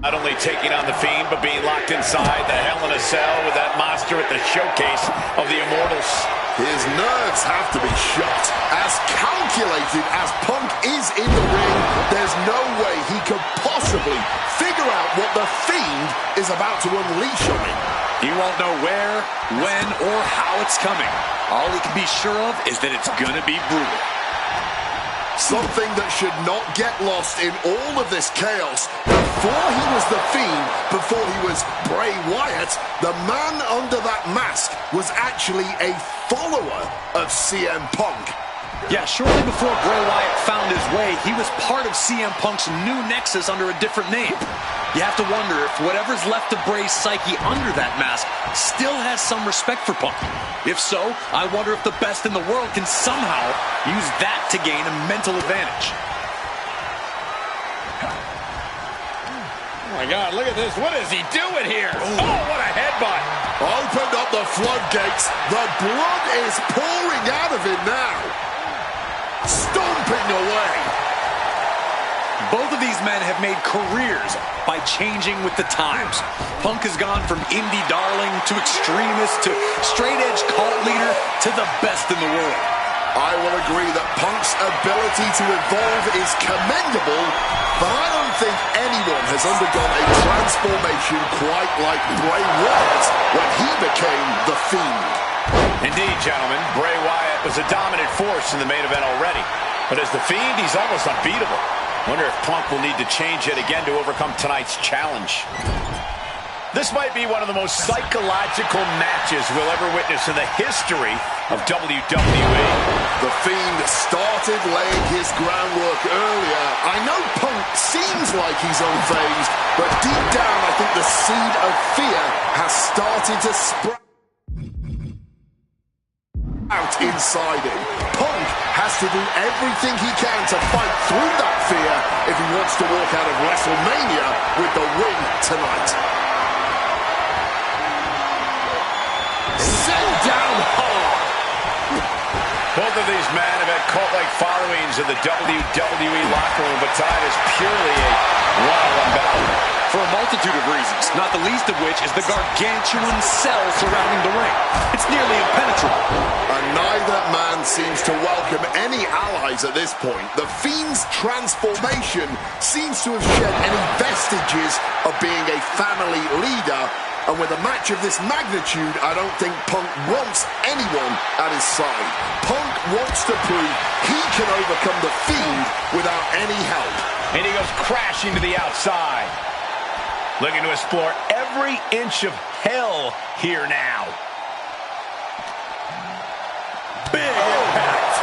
Not only taking on the Fiend, but being locked inside the Hell in a Cell with that monster at the showcase of the Immortals. His nerves have to be shot. As calculated as Punk is in the ring, there's no way he could possibly figure out what the Fiend is about to unleash on him. He won't know where, when, or how it's coming. All he can be sure of is that it's gonna be brutal. Something that should not get lost in all of this chaos. Before he was the Fiend, before he was Bray Wyatt, the man under that mask was actually a follower of CM Punk. Yeah, shortly before Bray Wyatt found his way, he was part of CM Punk's new nexus under a different name. You have to wonder if whatever's left of Bray's psyche under that mask still has some respect for Punk. If so, I wonder if the best in the world can somehow use that to gain a mental advantage. Oh my God, look at this. What is he doing here? Oh, what a headbutt. Opened up the floodgates. The blood is pouring out of him now. Stomping away. Both of these men have made careers by changing with the times. Punk has gone from indie darling to extremist to straight-edge cult leader to the best in the world. I will agree that Punk's ability to evolve is commendable, but I don't think anyone has undergone a transformation quite like Bray Wyatt when he became the Fiend. Indeed, gentlemen, Bray Wyatt was a dominant force in the main event already. But as the Fiend, he's almost unbeatable. Wonder if Punk will need to change it again to overcome tonight's challenge. This might be one of the most psychological matches we'll ever witness in the history of WWE. The Fiend started laying his groundwork earlier. I know Punk seems like he's unfazed, but deep down I think the seed of fear has started to sprout out inside him. Punk has to do everything he can to fight through that fear if he wants to walk out of WrestleMania with the win tonight. Sent down hard. Both of these men have had cult-like followings in the WWE locker room, but tonight is purely a one-on-one battle. For a multitude of reasons, not the least of which is the gargantuan cell surrounding the ring. It's nearly impenetrable. And neither man seems to welcome any allies at this point. The Fiend's transformation seems to have shed any vestiges of being a family leader. And with a match of this magnitude, I don't think Punk wants anyone at his side. Punk wants to prove he can overcome the Fiend without any help. And he goes crashing to the outside. Looking to explore every inch of hell here now. Big impact.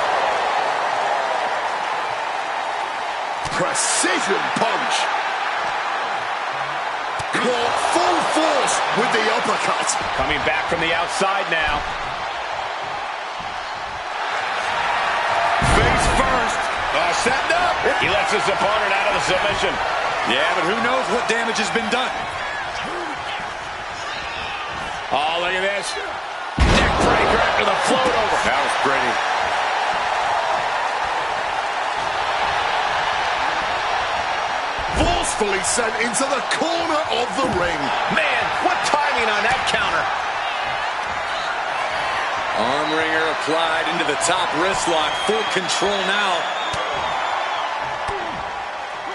Precision punch. Caught full force with the uppercut. Coming back from the outside now. Face first. Setting up. He lets his opponent out of the submission. Yeah, but who knows what damage has been done. Oh, look at this. Neck breaker after the float over. That was pretty. Forcefully sent into the corner of the ring. Man, what timing on that counter. Arm wringer applied into the top wrist lock. Full control now.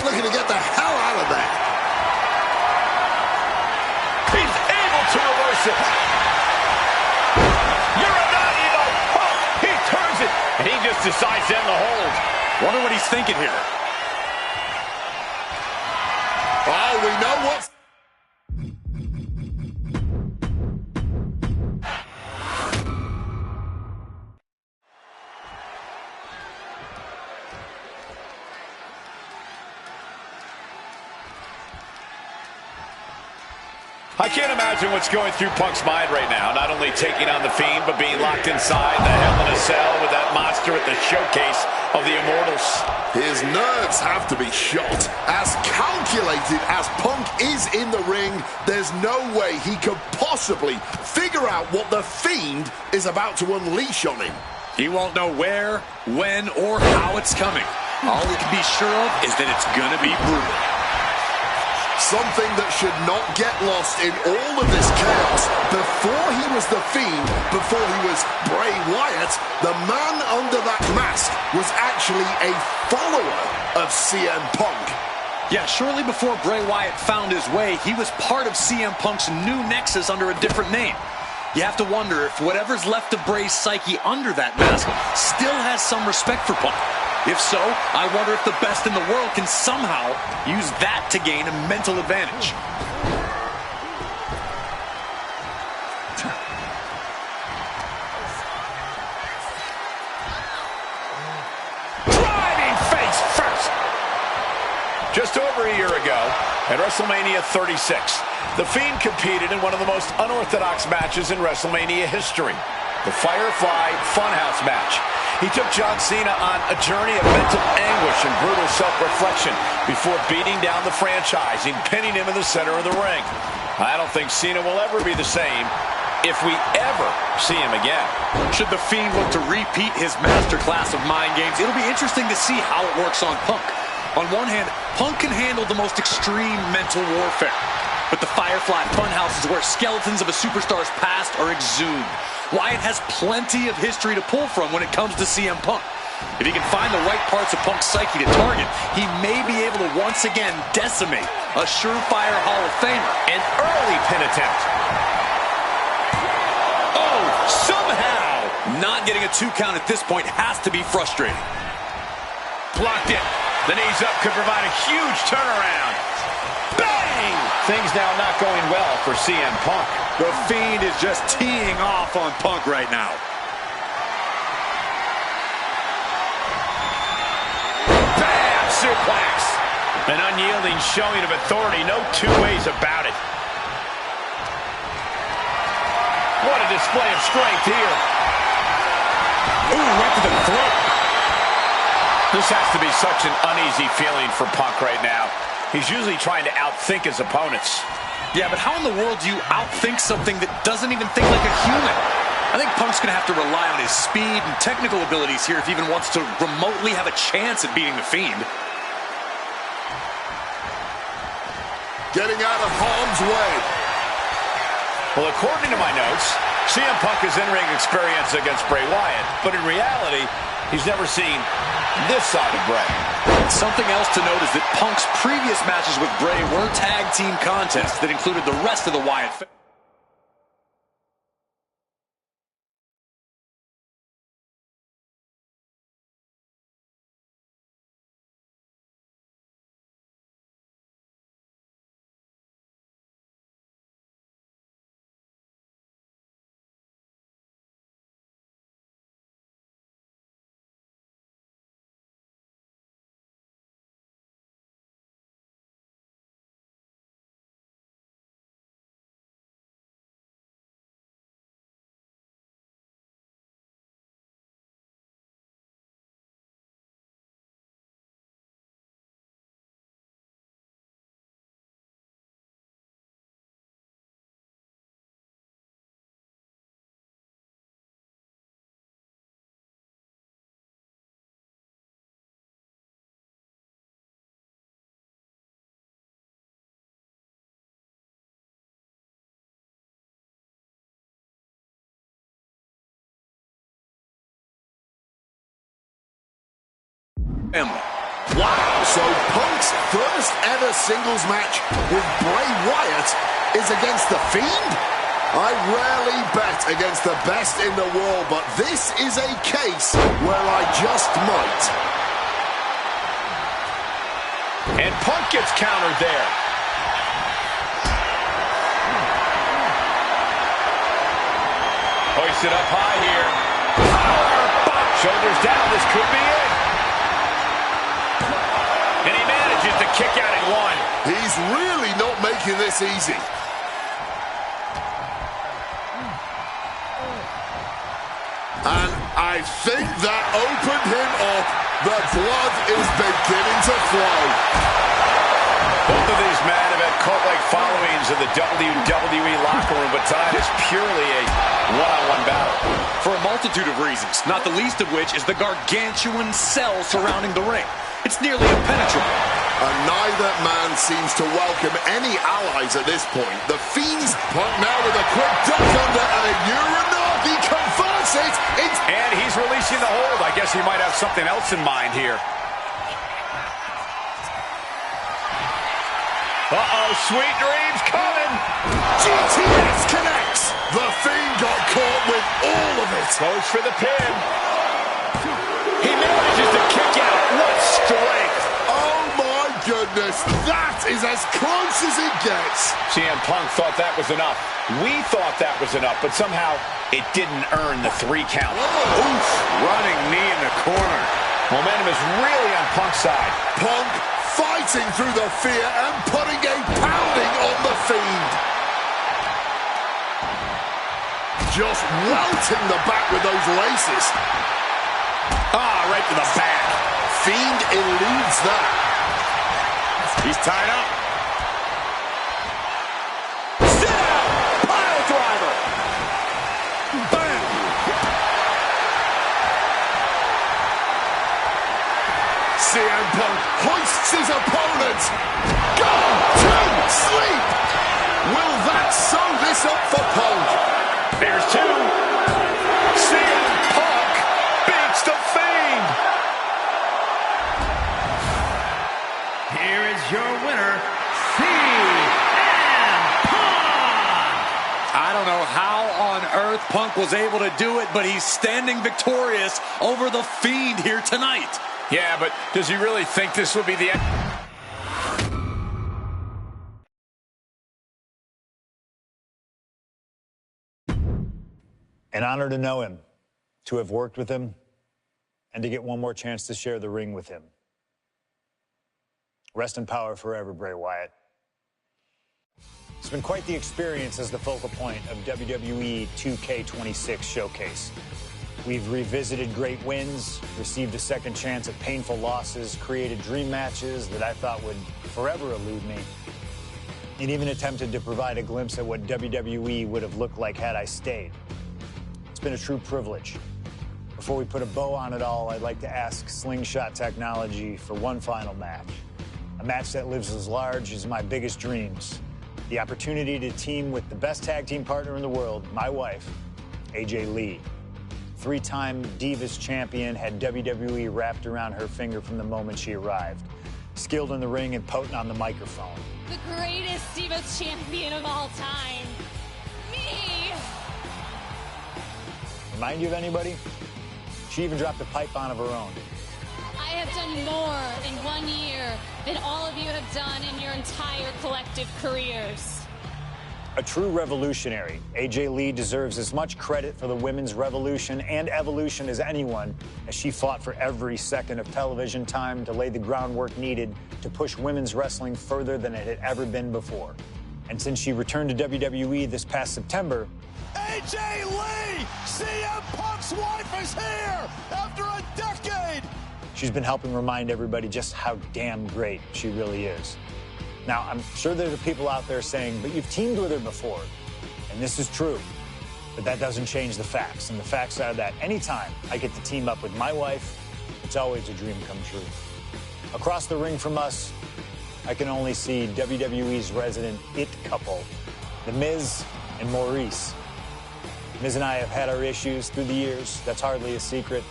Looking to get the hell out of there. He's able to reverse it. Uranagi, Punk. He turns it, and he just decides to end the hold. Wonder what he's thinking here. Oh, we know what's... I can't imagine what's going through Punk's mind right now. Not only taking on the Fiend, but being locked inside the Hell in a Cell with that monster at the showcase of the Immortals. His nerves have to be shot. As calculated as Punk is in the ring, there's no way he could possibly figure out what the Fiend is about to unleash on him. He won't know where, when, or how it's coming. All he can be sure of is that it's gonna be brutal. Something that should not get lost in all of this chaos. Before he was The Fiend, before he was Bray Wyatt, the man under that mask was actually a follower of CM Punk. Yeah, shortly before Bray Wyatt found his way, he was part of CM Punk's new nexus under a different name. You have to wonder if whatever's left of Bray's psyche under that mask still has some respect for Punk. If so, I wonder if the best in the world can somehow use that to gain a mental advantage. Driving face first. Just over a year ago, at WrestleMania 36, The Fiend competed in one of the most unorthodox matches in WrestleMania history, the Firefly Funhouse match. He took John Cena on a journey of mental anguish and brutal self-reflection before beating down the franchise and pinning him in the center of the ring. I don't think Cena will ever be the same if we ever see him again. Should The Fiend look to repeat his masterclass of mind games, it'll be interesting to see how it works on Punk. On one hand, Punk can handle the most extreme mental warfare. But the Firefly Funhouse is where skeletons of a superstar's past are exhumed. Wyatt has plenty of history to pull from when it comes to CM Punk. If he can find the right parts of Punk's psyche to target, he may be able to once again decimate a surefire Hall of Famer. An early pin attempt. Oh, somehow! Not getting a 2 count at this point has to be frustrating. Blocked it. The knees up could provide a huge turnaround. Bang! Things now not going well for CM Punk. The Fiend is just teeing off on Punk right now. Bam! Suplex. An unyielding showing of authority. No two ways about it. What a display of strength here. Ooh, right to the throat. This has to be such an uneasy feeling for Punk right now. He's usually trying to outthink his opponents. Yeah, but how in the world do you outthink something that doesn't even think like a human? I think Punk's going to have to rely on his speed and technical abilities here if he even wants to remotely have a chance at beating The Fiend. Getting out of harm's way. Well, according to my notes, CM Punk has in-ring experience against Bray Wyatt, but in reality, he's never seen this side of Bray. Something else to note is that Punk's previous matches with Bray were tag team contests that included the rest of the Wyatt family. Wow, so Punk's first ever singles match with Bray Wyatt is against The Fiend? I rarely bet against the best in the world, but this is a case where I just might. And Punk gets countered there. Hoisted up high here. Shoulders down, this could be it. And he manages to kick out at one. He's really not making this easy. And I think that opened him up. The blood is beginning to flow. Both of these men have had cult-like followings in the WWE locker room, but tonight is purely a one-on-one battle. For a multitude of reasons, not the least of which is the gargantuan cell surrounding the ring. It's nearly impenetrable. And neither man seems to welcome any allies at this point. The Fiend's Punk now with a quick duck under a Uranage. He converts it. And he's releasing the hold. I guess he might have something else in mind here. Uh-oh, sweet dreams coming. GTS connects. The Fiend got caught with all of it. Goes for the pin. He manages to kick out. What strength. Oh, my goodness. That is as close as it gets. CM Punk thought that was enough. We thought that was enough, but somehow it didn't earn the 3 count. Oof. Running knee in the corner. Momentum is really on Punk's side. Punk fighting through the fear and putting a pounding on the Fiend. Just welting the back with those laces. Ah, right to the back. Fiend eludes that. He's tied up. Sit out! Pile driver. Bam! CM Punk hoists his opponent. Gone to sleep. Will that sew this up for Punk? There's 2. CM Punk beats the Fiend. Here is your winner, CM Punk. I don't know how on earth Punk was able to do it, but he's standing victorious over the Fiend here tonight. Yeah, but does he really think this will be the end? An honor to know him, to have worked with him, and to get one more chance to share the ring with him. Rest in power forever, Bray Wyatt. It's been quite the experience as the focal point of WWE 2K26 Showcase. We've revisited great wins, received a second chance at painful losses, created dream matches that I thought would forever elude me, and even attempted to provide a glimpse at what WWE would have looked like had I stayed. It's been a true privilege. Before we put a bow on it all, I'd like to ask Slingshot Technology for one final match. A match that lives as large as my biggest dreams. The opportunity to team with the best tag team partner in the world, my wife, AJ Lee. 3-time Divas champion, had WWE wrapped around her finger from the moment she arrived. Skilled in the ring and potent on the microphone. The greatest Divas champion of all time. Me! Remind you of anybody? She even dropped a pipe on of her own. I have done more in 1 year than all of you have done in your entire collective careers. A true revolutionary, AJ Lee deserves as much credit for the women's revolution and evolution as anyone, as she fought for every second of television time to lay the groundwork needed to push women's wrestling further than it had ever been before. And since she returned to WWE this past September, AJ Lee! CM Punk's wife is here after a decade! she's been helping remind everybody just how damn great she really is. Now, I'm sure there are people out there saying, but you've teamed with her before. And this is true. But that doesn't change the facts. And the facts are that anytime I get to team up with my wife, it's always a dream come true. Across the ring from us, I can only see WWE's resident it couple, The Miz and Maurice. Miz and I have had our issues through the years. That's hardly a secret.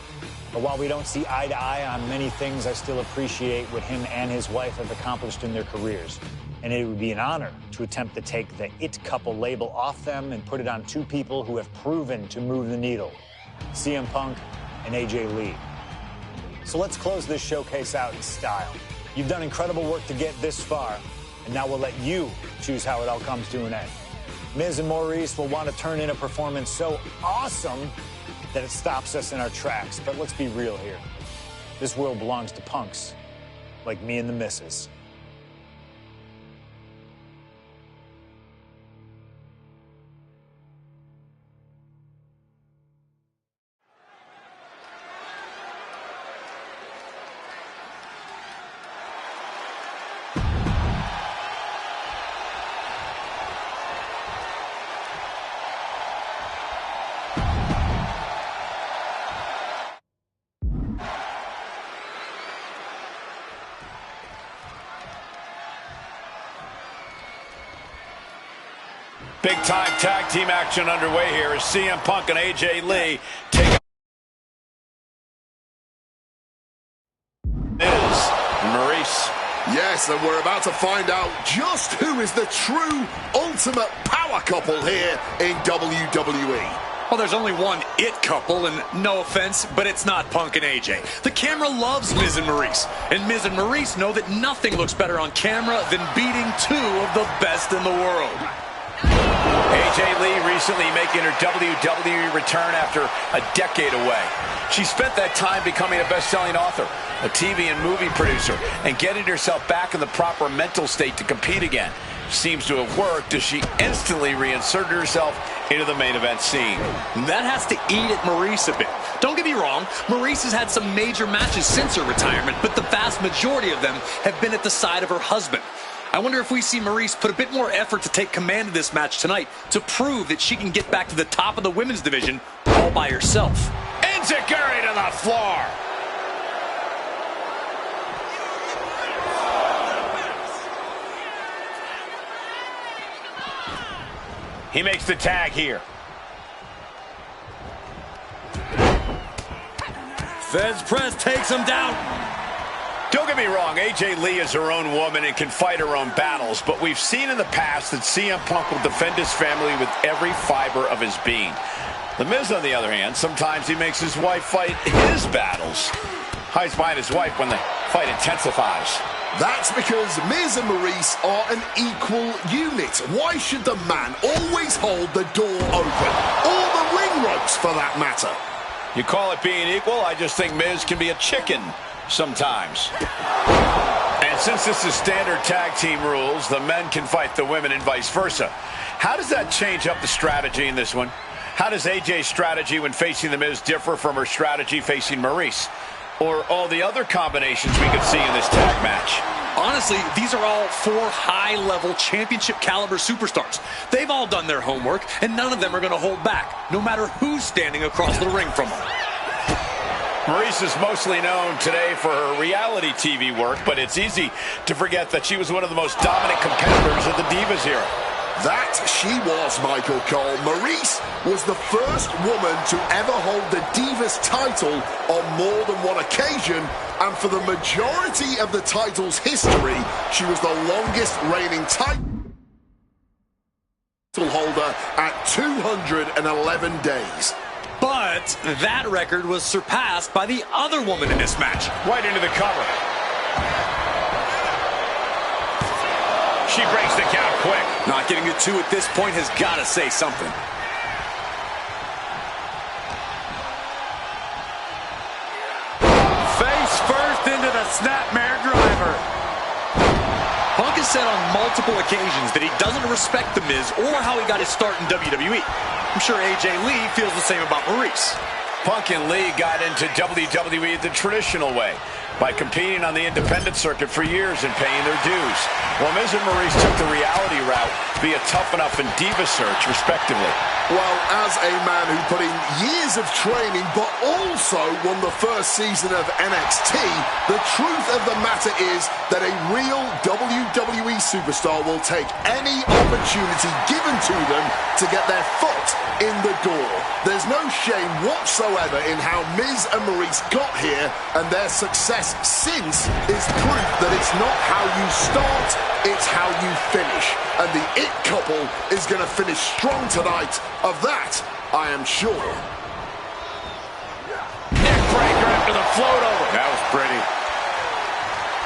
But while we don't see eye to eye on many things, I still appreciate what him and his wife have accomplished in their careers. And it would be an honor to attempt to take the it couple label off them and put it on two people who have proven to move the needle, CM Punk and AJ Lee. So let's close this showcase out in style. You've done incredible work to get this far, and now we'll let you choose how it all comes to an end. Miz and Maurice will want to turn in a performance so awesome that it stops us in our tracks. But let's be real here. This world belongs to punks like me and the missus. Big-time tag team action underway here as CM Punk and AJ Lee take Miz and Maryse. Yes, and we're about to find out just who is the true ultimate power couple here in WWE. Well, there's only one it couple, and no offense, but it's not Punk and AJ. The camera loves Miz and Maryse, and Miz and Maryse know that nothing looks better on camera than beating two of the best in the world. AJ Lee recently making her WWE return after a decade away. She spent that time becoming a best-selling author, a TV and movie producer, and getting herself back in the proper mental state to compete again. Seems to have worked as she instantly reinserted herself into the main event scene. That has to eat at Maryse a bit. Don't get me wrong, Maryse has had some major matches since her retirement, but the vast majority of them have been at the side of her husband. I wonder if we see Maryse put a bit more effort to take command of this match tonight to prove that she can get back to the top of the women's division all by herself. Enziguri to the floor. He makes the tag here. Fez press takes him down. Don't get me wrong, AJ Lee is her own woman and can fight her own battles, but we've seen in the past that CM Punk will defend his family with every fiber of his being. The Miz, on the other hand, sometimes he makes his wife fight his battles. Hides behind his wife when the fight intensifies. That's because Miz and Maryse are an equal unit. Why should the man always hold the door open? Or the ring ropes, for that matter. You call it being equal? I just think Miz can be a chicken sometimes. And since this is standard tag team rules, the men can fight the women and vice versa. How does that change up the strategy in this one? How does AJ's strategy when facing the Miz differ from her strategy facing Maryse? Or all the other combinations we could see in this tag match? Honestly, these are all four high-level championship-caliber superstars. They've all done their homework, and none of them are going to hold back, no matter who's standing across the ring from them. Maryse is mostly known today for her reality TV work, but it's easy to forget that she was one of the most dominant competitors of the Divas era. That she was, Michael Cole. Maryse was the first woman to ever hold the Divas title on more than one occasion, and for the majority of the title's history, she was the longest reigning title holder at 211 days. But that record was surpassed by the other woman in this match. Right into the cover. She breaks the count quick. Not getting to two at this point has got to say something. Face first into the snapmare driver. Punk has said on multiple occasions that he doesn't respect The Miz or how he got his start in WWE. I'm sure AJ Lee feels the same about Maryse. Punk and Lee got into WWE the traditional way, by competing on the independent circuit for years and paying their dues, while Miz and Maryse took the reality route via Tough Enough and Diva Search, respectively. Well, as a man who put in years of training but also won the first season of NXT, the truth of the matter is that a real WWE superstar will take any opportunity given to them to get their foot in the door. There's no shame whatsoever in how Miz and Maryse got here, and their success since is proof that it's not how you start, it's how you finish. And the It couple is going to finish strong tonight. Of that, I am sure. Neckbreaker after the float over. That was pretty.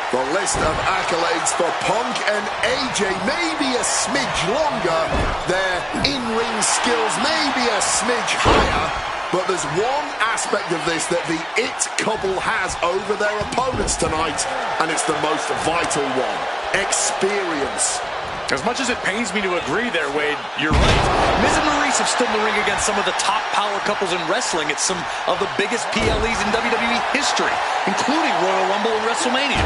The list of accolades for Punk and AJ may be a smidge longer. Their in-ring skills may be a smidge higher. But there's one aspect of this that the It couple has over their opponents tonight, and it's the most vital one: experience. As much as it pains me to agree there, Wade, you're right. Miz and Maryse have stood in the ring against some of the top power couples in wrestling at some of the biggest PLEs in WWE history, including Royal Rumble and WrestleMania.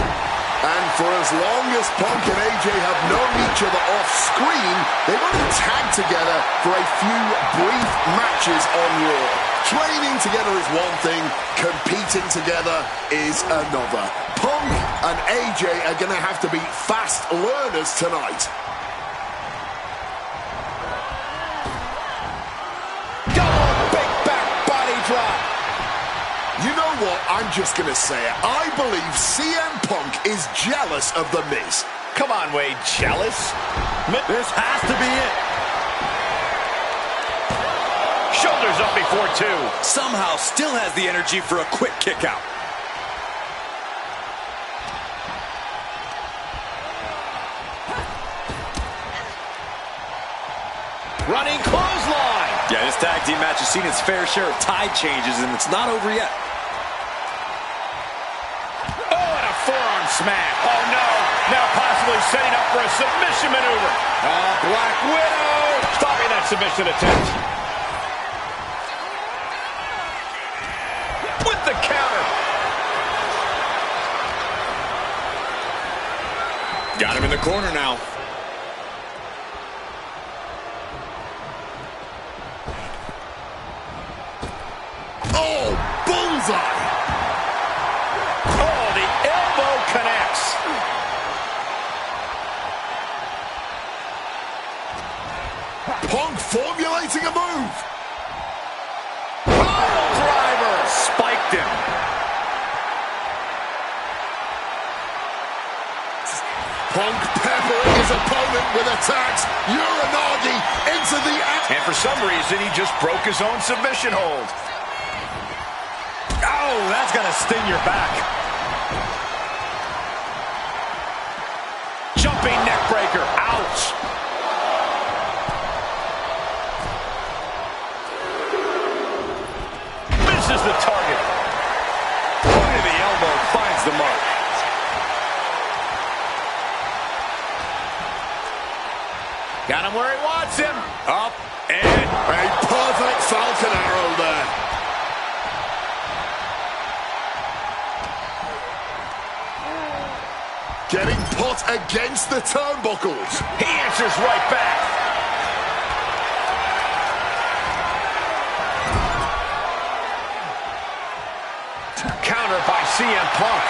And for as long as Punk and AJ have known each other off-screen, they've only tagged together for a few brief matches on Raw. Training together is one thing, competing together is another. Punk and AJ are going to have to be fast learners tonight. You know what? I'm just going to say it. I believe CM Punk is jealous of The Miz. Come on, Wade. Jealous? This has to be it. Shoulders up before two. Somehow still has the energy for a quick kick out. Running clothesline. Yeah, this tag team match has seen its fair share of tide changes, and it's not over yet. Oh, and a forearm smack. Oh, no. Now possibly setting up for a submission maneuver. Black Widow stopping that submission attempt. With the counter. Got him in the corner now. Oh, bullseye! Oh, the elbow connects. Punk formulating a move. Pile driver. Spiked him. Punk peppering his opponent with attacks. Uranagi into the... And for some reason, he just broke his own submission hold. Oh, that's gonna sting your back. Jumping neck breaker. Ouch. Misses the target. Point of the elbow finds the mark. Got him where he wants him. Up and A perfect Falcon Arrow there. Getting put against the turnbuckles. He answers right back. Counter by CM Punk.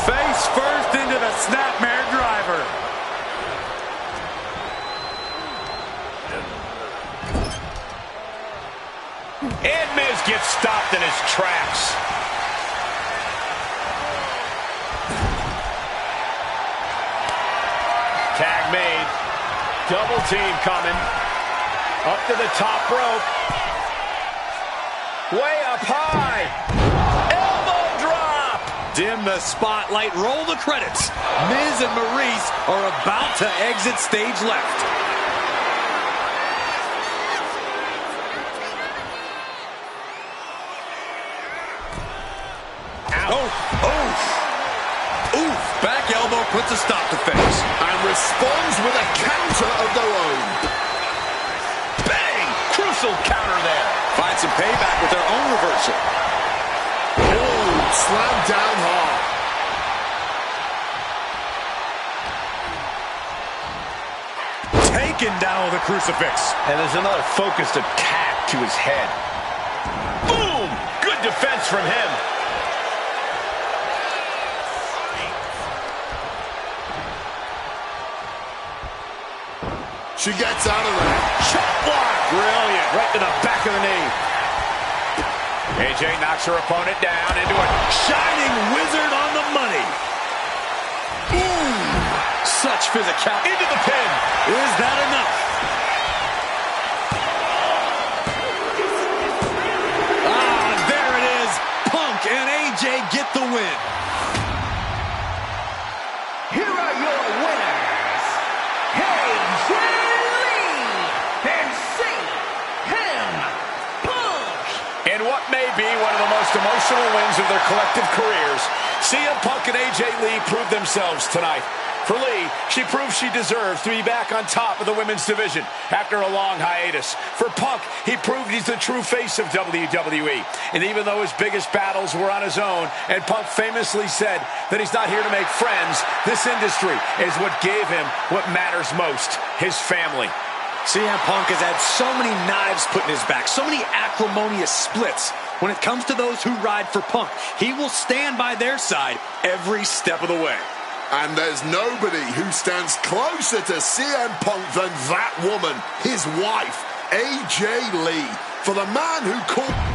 face first into the snapmare driver. And Miz gets stopped in his tracks. Tag made. Double team coming. Up to the top rope. Way up high. Elbow drop. Dim the spotlight, roll the credits. Miz and Maurice are about to exit stage left. Oof, back elbow puts a stop to things. And responds with a counter of their own. Bang! Crucial counter there. Find some payback with their own reversal. Oh, slammed down hard. Taken down with a crucifix. And there's another focused attack to his head. Boom! Good defense from him. She gets out of there. Chop block. Brilliant. Right to the back of the knee. AJ knocks her opponent down into a Shining wizard on the money. Ooh, such physicality. into the pin. Is that enough? There it is. Punk and AJ get the win. Here are your winners, AJ Lee and CM Punk. In what may be one of the most emotional wins of their collective careers, CM Punk and AJ Lee proved themselves tonight. For Lee, she proved she deserves to be back on top of the women's division after a long hiatus. For Punk, he proved he's the true face of WWE. And even though his biggest battles were on his own, and Punk famously said that he's not here to make friends, this industry is what gave him what matters most, his family. CM Punk has had so many knives put in his back, so many acrimonious splits, When it comes to those who ride for Punk, he will stand by their side every step of the way. And there's nobody who stands closer to CM Punk than that woman, his wife, AJ Lee. For the man who called...